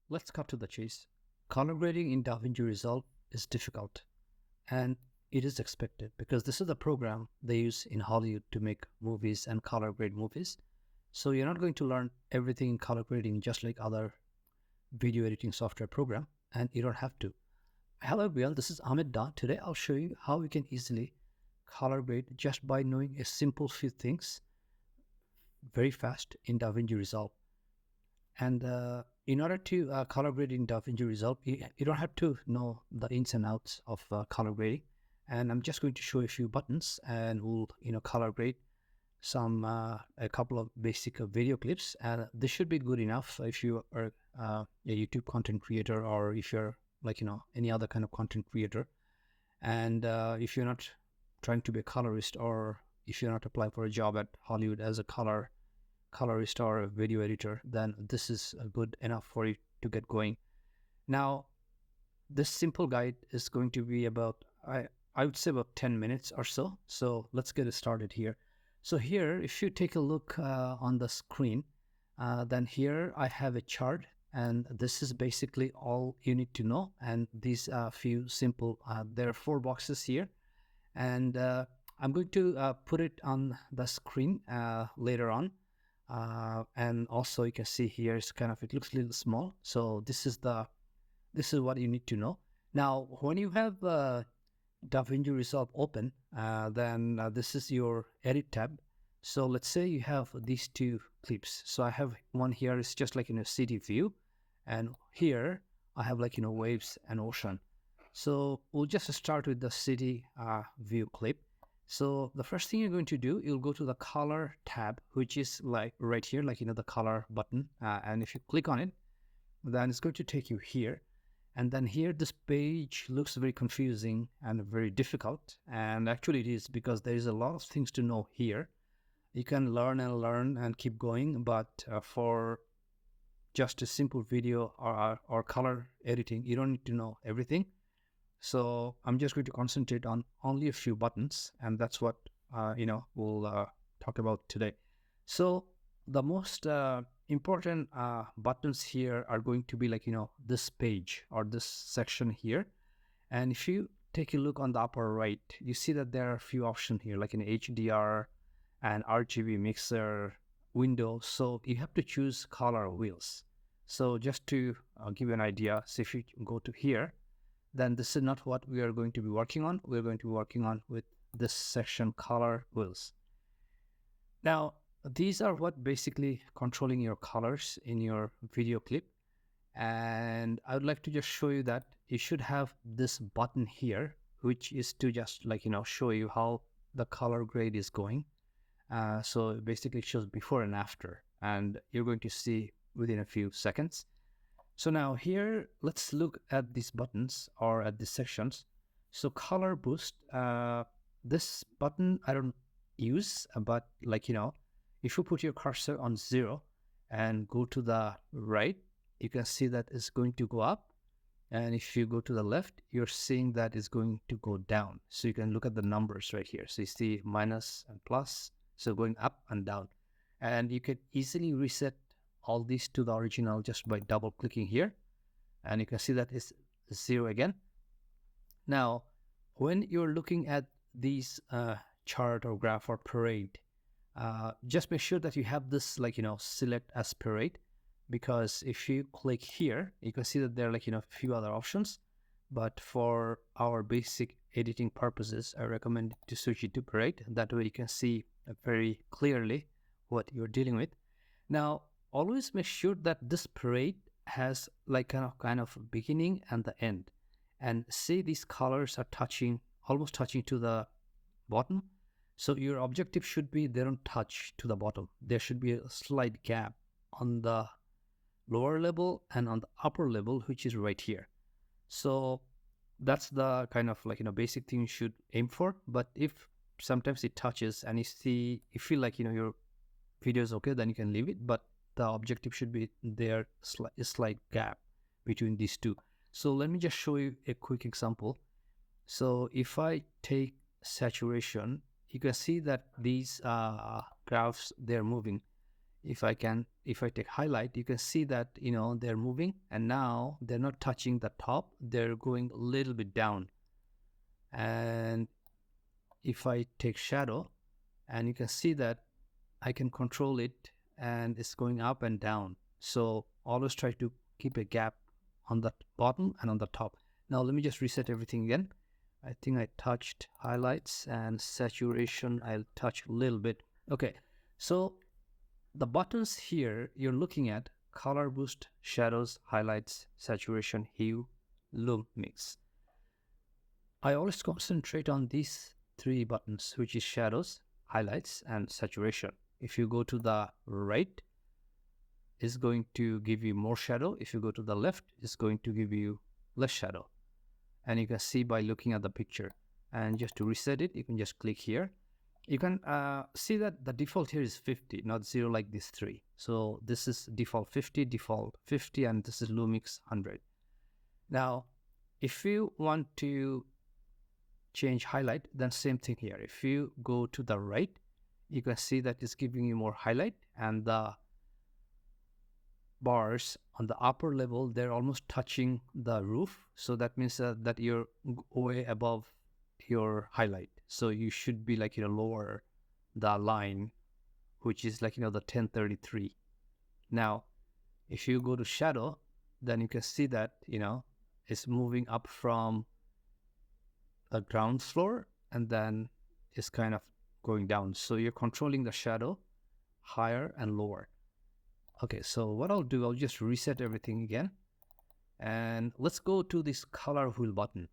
Let's cut to the chase. Color grading in DaVinci Resolve is difficult, and it is expected because this is the program they use in Hollywood to make movies and color grade movies. So you're not going to learn everything in color grading just like other video editing software program, and you don't have to. Hello everyone, this is Ahmed Da. Today I'll show you how you can easily color grade just by knowing a simple few things very fast in DaVinci Resolve. And in order to color grade in DaVinci Resolve, you don't have to know the ins and outs of color grading. And I'm just going to show a few buttons, and we'll color grade a couple of basic video clips. And this should be good enough if you are a YouTube content creator, or if you're any other kind of content creator. And if you're not trying to be a colorist, or if you're not applying for a job at Hollywood as a colorist or a video editor, then this is good enough for you to get going. Now, this simple guide is going to be about, I would say about 10 minutes or so. So let's get it started here. So here, if you take a look on the screen, then here I have a chart, and this is basically all you need to know. And these few simple, there are 4 boxes here, and I'm going to put it on the screen later on. And also you can see here it's it looks a little small. So this is what you need to know. Now, when you have DaVinci Resolve open, then this is your edit tab. So let's say you have these 2 clips. So I have one here, it's just like in a city view, and here I have waves and ocean. So we'll just start with the city view clip. So the first thing you're going to do, you'll go to the color tab, which is right here, the color button. And if you click on it, then it's going to take you here. And then here, this page looks very confusing and very difficult. And actually it is, because there is a lot of things to know here. You can learn and keep going. But for just a simple video or color editing, you don't need to know everything. So I'm just going to concentrate on only a few buttons, and that's what we'll talk about today. So the most important buttons here are going to be this page or this section here. And if you take a look on the upper right, you see that there are a few options here, like an HDR and RGB mixer window. So you have to choose color wheels. So just to give you an idea, so if you go to here, then this is not what we are going to be working on. We're going to be working on with this section, color wheels. Now, these are what basically controlling your colors in your video clip. And I would like to just show you that you should have this button here, which is to just show you how the color grade is going. So basically it shows before and after, and you're going to see within a few seconds. So now here, let's look at these buttons or at these sections. So color boost, this button I don't use, but if you put your cursor on 0 and go to the right, you can see that it's going to go up. And if you go to the left, you're seeing that it's going to go down. So you can look at the numbers right here. So you see minus and plus, so going up and down. And you can easily reset all these to the original just by double clicking here, and you can see that it's 0 again. Now, when you're looking at these chart or graph or parade, just make sure that you have this select as parade, because if you click here, you can see that there are a few other options, but for our basic editing purposes, I recommend to switch it to parade. That way you can see very clearly what you're dealing with. Now, always make sure that this parade has kind of beginning and the end. And say these colors are almost touching to the bottom. So your objective should be they don't touch to the bottom. There should be a slight gap on the lower level and on the upper level, which is right here. So that's the kind of basic thing you should aim for. But if sometimes it touches and you feel your video is okay, then you can leave it. But the objective should be there, a slight gap between these two. So let me just show you a quick example. So if I take saturation, you can see that these graphs, they're moving. if I take highlight, you can see that, they're moving, and now they're not touching the top, they're going a little bit down. And if I take shadow, and you can see that I can control it, and it's going up and down. So always try to keep a gap on the bottom and on the top. Now let me just reset everything again. I think I touched highlights and saturation. I'll touch a little bit. Okay, so the buttons here you're looking at: color boost, shadows, highlights, saturation, hue, loom, mix. I always concentrate on these three buttons, which is shadows, highlights, and saturation. If you go to the right, it's going to give you more shadow. If you go to the left, it's going to give you less shadow. And you can see by looking at the picture. And just to reset it, you can just click here. You can see that the default here is 50, not 0 like these three. So this is default 50, and this is Lumix 100. Now, if you want to change highlight, then same thing here. If you go to the right, you can see that it's giving you more highlight, and the bars on the upper level, they're almost touching the roof. So that means that you're way above your highlight. So you should be like, lower the line, which is like, the 1033. Now, if you go to shadow, then you can see that, it's moving up from the ground floor, and then it's kind of going down. So you're controlling the shadow higher and lower. Okay, so what I'll do, I'll just reset everything again. And let's go to this color wheel button.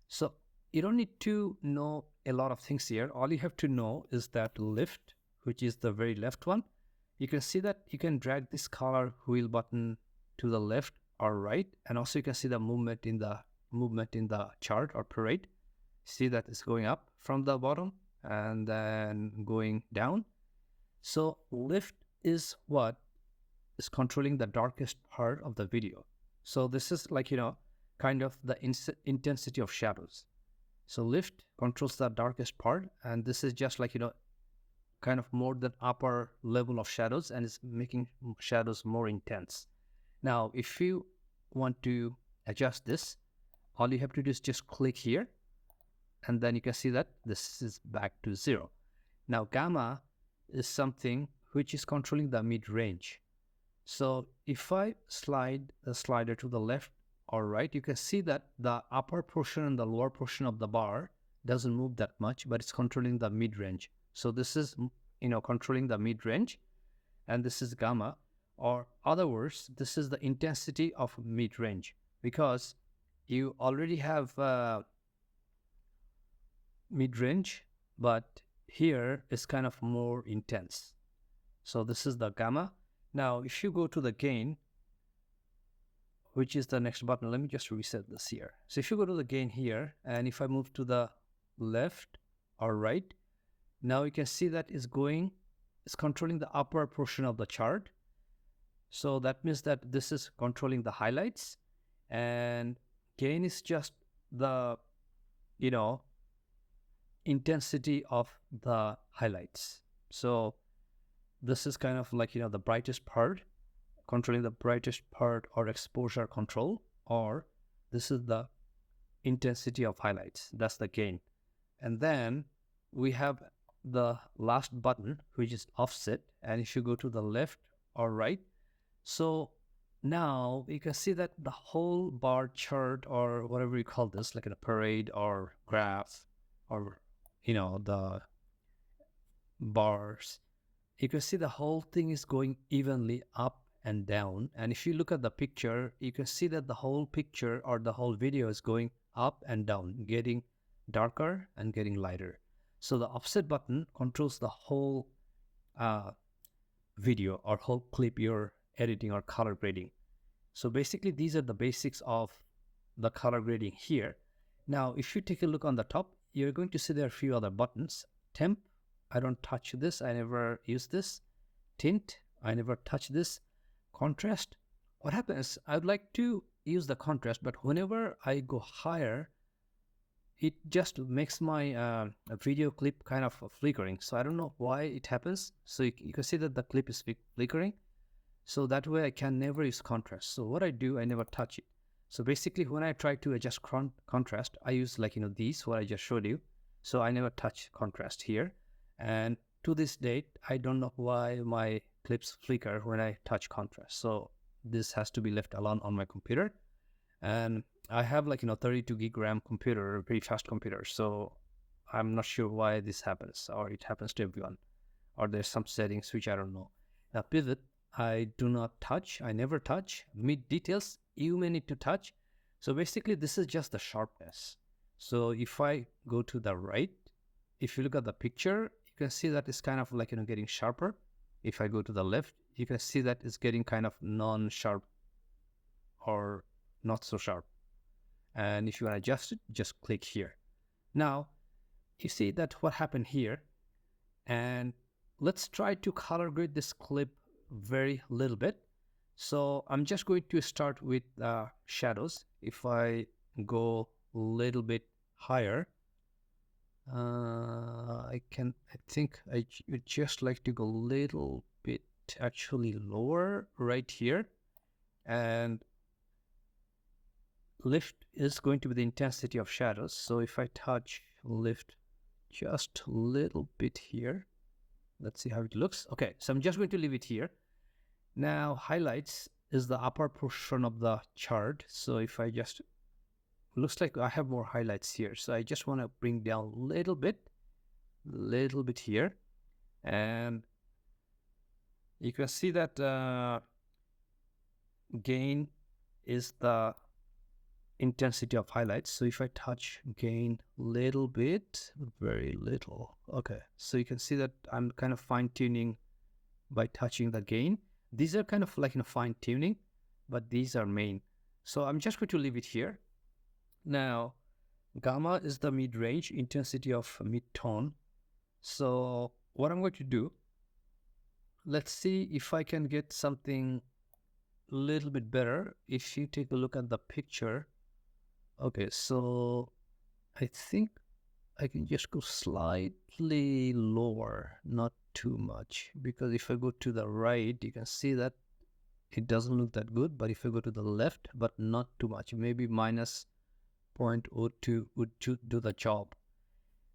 So you don't need to know a lot of things here. All you have to know is that lift, which is the very left one. You can see that you can drag this color wheel button to the left or right. And also you can see the movement in the chart or parade. See that it's going up from the bottom and then going down. So lift is what is controlling the darkest part of the video. So this is like, kind of the intensity of shadows. So lift controls the darkest part, and this is just like, kind of more than upper level of shadows, and it's making shadows more intense. Now, if you want to adjust this, all you have to do is just click here, and then you can see that this is back to 0. Now, gamma is something which is controlling the mid-range. So if I slide the slider to the left or right, you can see that the upper portion and the lower portion of the bar doesn't move that much, but it's controlling the mid-range. So this is, controlling the mid-range, and this is gamma, or other words, this is the intensity of mid-range, because you already have mid-range, but here is kind of more intense. So this is the gamma. Now, if you go to the gain, which is the next button, let me just reset this here. So if you go to the gain here, and if I move to the left or right, now you can see that it's controlling the upper portion of the chart. So that means that this is controlling the highlights, and gain is just the, intensity of the highlights. So this is kind of like, the brightest part, controlling the brightest part, or exposure control, or this is the intensity of highlights. That's the gain. And then we have the last button, which is offset. And if you go to the left or right, so now you can see that the whole bar chart, or whatever you call this, like a parade or graph, or, the bars, you can see the whole thing is going evenly up and down. And if you look at the picture, you can see that the whole picture or the whole video is going up and down, getting darker and getting lighter. So the offset button controls the whole video or whole clip you're editing or color grading. So basically, these are the basics of the color grading here. Now, if you take a look on the top, you're going to see there are a few other buttons. Temp, I don't touch this. I never use this. Tint, I never touch this. Contrast, what happens? I would like to use the contrast, but whenever I go higher, it just makes my video clip kind of flickering. So I don't know why it happens. So you can see that the clip is flickering. So that way I can never use contrast. So what I do, I never touch it. So basically when I try to adjust contrast, I use like, these, what I just showed you. So I never touch contrast here. And to this date, I don't know why my clips flicker when I touch contrast. So this has to be left alone on my computer. And I have like, 32 gig RAM computer, very fast computer. So I'm not sure why this happens, or it happens to everyone, or there's some settings which I don't know. Now pivot, I do not touch. I never touch. Mid details, you may need to touch. So basically this is just the sharpness. So if I go to the right, if you look at the picture, you can see that it's kind of like, getting sharper. If I go to the left, you can see that it's getting kind of non-sharp or not so sharp. And if you want to adjust it, just click here. Now, you see that what happened here. And let's try to color grade this clip very little bit. So I'm just going to start with shadows. If I go a little bit higher, I think I would just like to go a little bit actually lower right here. And lift is going to be the intensity of shadows. So if I touch lift just a little bit here, let's see how it looks. Okay, so I'm just going to leave it here. Now highlights is the upper portion of the chart. So if I just, looks like I have more highlights here. So I just want to bring down a little bit here. And you can see that gain is the intensity of highlights. So if I touch gain little bit, very little. Okay, so you can see that I'm kind of fine tuning by touching the gain. These are kind of like fine tuning, but these are main. So I'm just going to leave it here. Now, gamma is the mid-range intensity of mid-tone. So what I'm going to do, let's see if I can get something a little bit better. If you take a look at the picture, okay, so I think I can just go slightly lower, not too much, because if I go to the right, you can see that it doesn't look that good. But if I go to the left, but not too much, maybe minus 0.02 would do the job.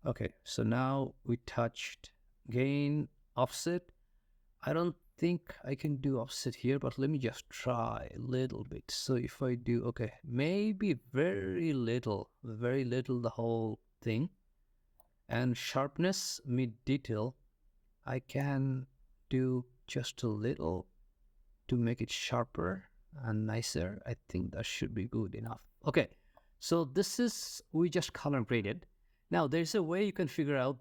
Okay, so now we touched gain, offset. I don't think I can do offset here, but let me just try a little bit. So if I do, okay, maybe very little the whole thing. And sharpness, mid detail, I can do just a little to make it sharper and nicer. I think that should be good enough. Okay, so this is, we just color graded. Now there's a way you can figure out,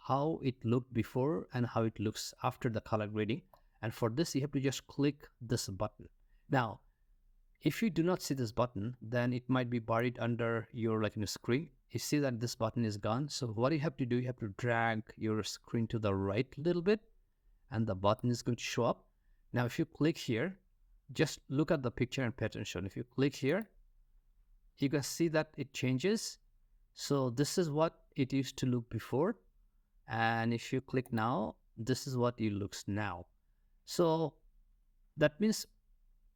how it looked before and how it looks after the color grading. And for this, you have to just click this button. Now, if you do not see this button, then it might be buried under your screen. You see that this button is gone. So what you have to do, you have to drag your screen to the right a little bit, and the button is going to show up. Now, if you click here, just look at the picture and pay attention. If you click here, you can see that it changes. So this is what it used to look before. And if you click now, this is what it looks now. So that means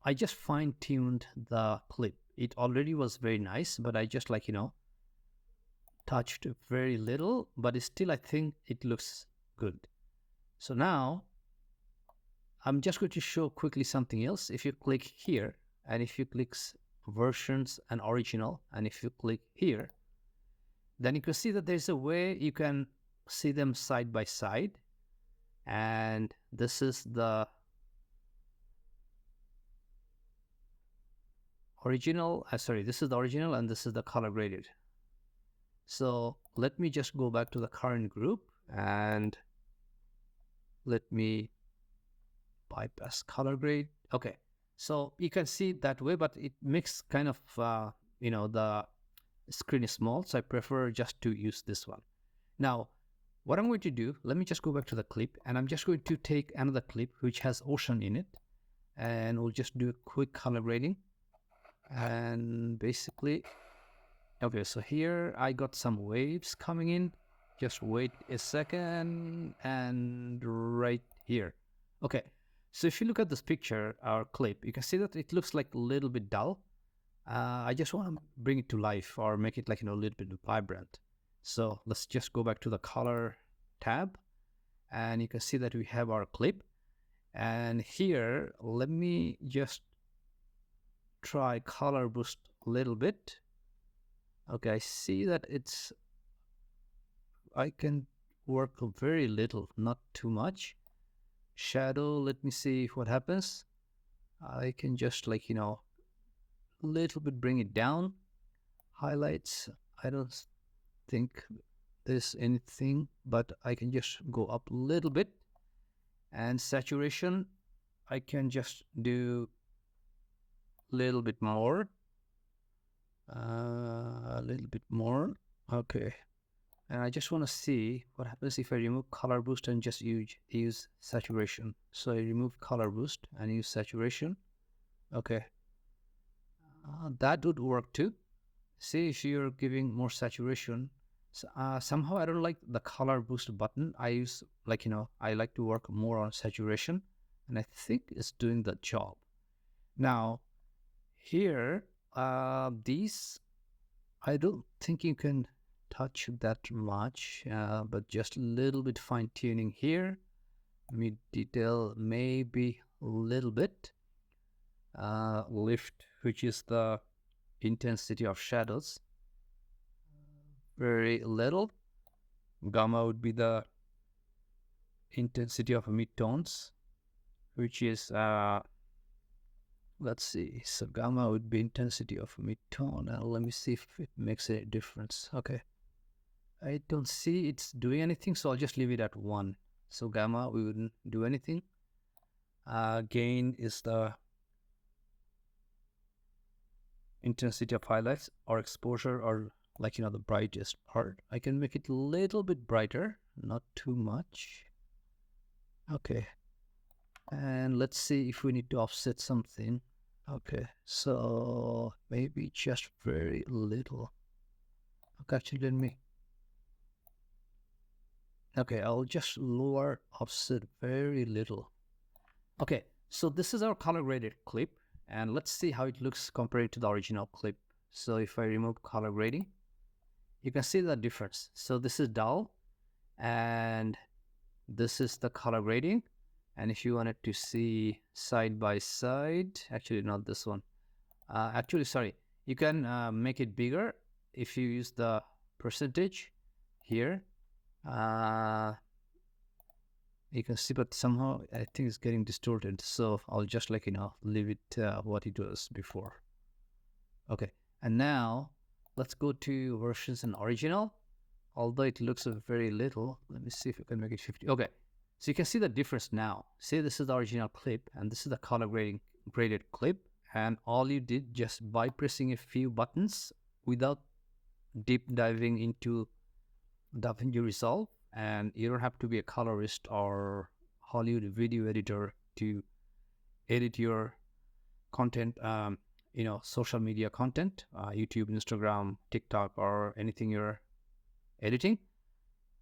I just fine-tuned the clip. It already was very nice, but I just touched very little, but still I think it looks good. So now I'm just going to show quickly something else. If you click here, and if you click versions and original, and if you click here, then you can see that there's a way you can see them side by side. And this is the original, this is the original, and this is the color graded. So let me just go back to the current group and let me bypass color grade. Okay, so you can see that way, but it makes kind of, the screen is small, so I prefer just to use this one. Now, what I'm going to do, let me just go back to the clip, and I'm just going to take another clip which has ocean in it, and we'll just do a quick color grading. And basically Okay, so here I got some waves coming in. Just wait a second, and right here. Okay, so if you look at this picture, our clip, you can see that it looks like a little bit dull. I just want to bring it to life or make it like, a little bit vibrant. So let's just go back to the color tab, and you can see that we have our clip. And here, let me just try color boost a little bit. Okay, I see that I can work very little, not too much. Shadow, let me see what happens. I can just like, little bit bring it down. Highlights, I don't think there's anything, but I can just go up a little bit. And saturation, I can just do a little bit more. A little bit more. Okay. And I just want to see what happens if I remove color boost and just use saturation. So I remove color boost and use saturation. Okay. That would work too. See, if you're giving more saturation, somehow I don't like the color boost button. I use I like to work more on saturation, and I think it's doing the job. Now, here, these, I don't think you can touch that much, but just a little bit fine tuning here. Mid detail, maybe a little bit. Lift, which is the intensity of shadows, very little. Gamma would be the intensity of midtones, which is let's see, so gamma would be intensity of midtone. Let me see if it makes a difference. Okay, I don't see it's doing anything, so I'll just leave it at 1. So gamma, we wouldn't do anything. Gain is the intensity of highlights or exposure, or the brightest part. I can make it a little bit brighter, not too much. Okay, and let's see if we need to offset something. Okay, so maybe just very little. Okay, actually let me, okay, I'll just lower offset very little. Okay, so this is our color graded clip, and let's see how it looks compared to the original clip. So if I remove color grading, you can see the difference. So this is dull, and this is the color grading. And if you wanted to see side by side, actually not this one. Actually, sorry, you can make it bigger if you use the percentage here. You can see, but somehow I think it's getting distorted. So I'll just leave it what it was before. Okay, and now let's go to versions and original. Although it looks very little, let me see if I can make it 50. Okay, so you can see the difference now. See, this is the original clip, and this is the color graded clip. And all you did just by pressing a few buttons without deep diving into DaVinci Resolve, and you don't have to be a colorist or Hollywood video editor to edit your content, social media content, YouTube, Instagram, TikTok, or anything you're editing.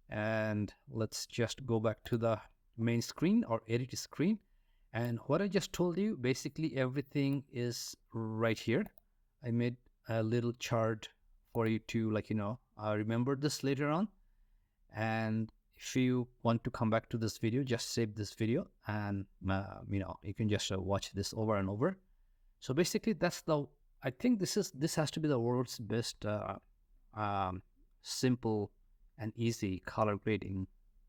And let's just go back to the main screen or edit screen. And what I just told you, basically everything is right here. I made a little chart for you to remember this later on. And if you want to come back to this video, just save this video, and you can just watch this over and over. So basically I think this has to be the world's best simple and easy color grading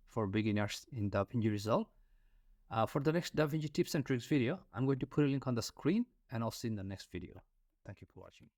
for beginners in DaVinci Resolve. For the next DaVinci tips and tricks video, I'm going to put a link on the screen, and I'll see you in the next video. Thank you for watching.